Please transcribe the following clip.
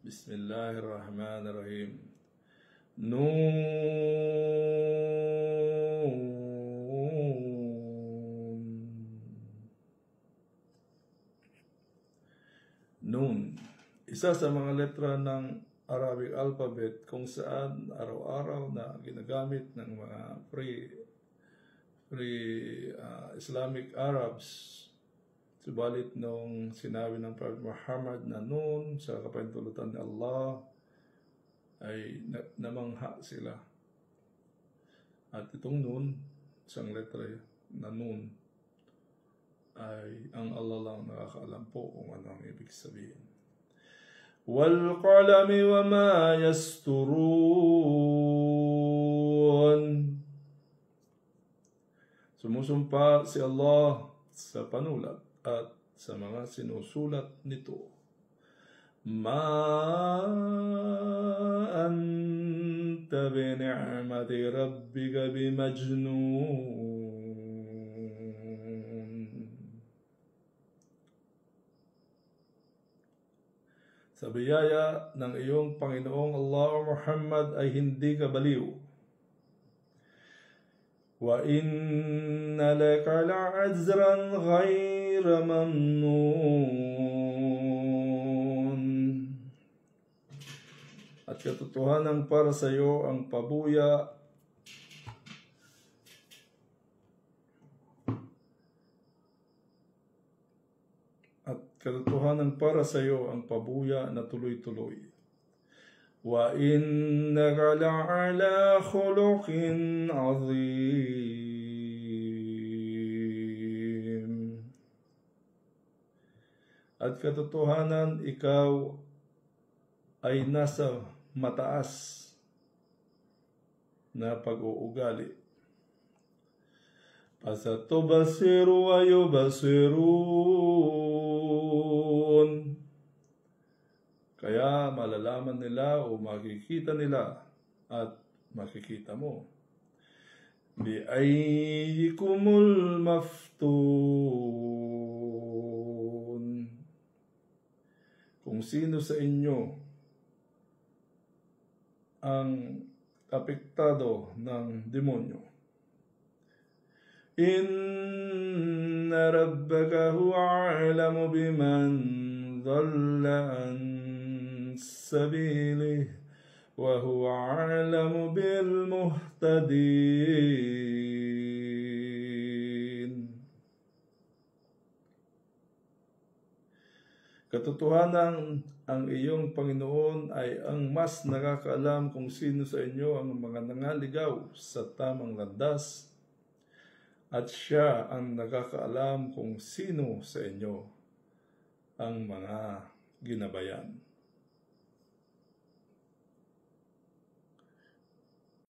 Bismillahirrahmanirrahim. Nun. Nun. Isa sa mga letra ng Arabic alphabet kung saan araw-araw na ginagamit ng mga Islamic Arabs. Subalit nung sinabi ng Prophet Muhammad na noon sa kapahintulutan ni Allah ay namangha sila. At itong noon, isang letra na noon, ay ang Allah lang nakakaalam po kung ano ang ibig sabihin. Wal qalami wa ma yasturun. Sumusumpa si Allah sa panulat at sa mga sinusulat nito. Ma anta bi ni'mati rabbika bi majnun. Sa biyaya ng iyong Panginoong Allah Muhammad ay hindi ka baliw. Wa inna laka la'ajran ghayra mamnun. At katotohanan para sa iyo ang pabuya na tuloy-tuloy. Wa innaka la'ala khuluqin azim. At katotohanan ikaw ay nasa mataas na pag-uugali. Fasatubasiru wa yubasirun. Kaya malalaman nila o makikita nila at makikita mo. Bi'ayyikumul maftun. Kung sino sa inyo ang apektado ng demonyo. Inna rabbaka huwa a'lamu biman dhalla an sabilihi wa huwa a'lamu bil muhtadin. Katotohanan ang iyong Panginoon ay ang mas nakakaalam kung sino sa inyo ang mga nangaligaw sa tamang landas at siya ang nakakaalam kung sino sa inyo ang mga ginabayan.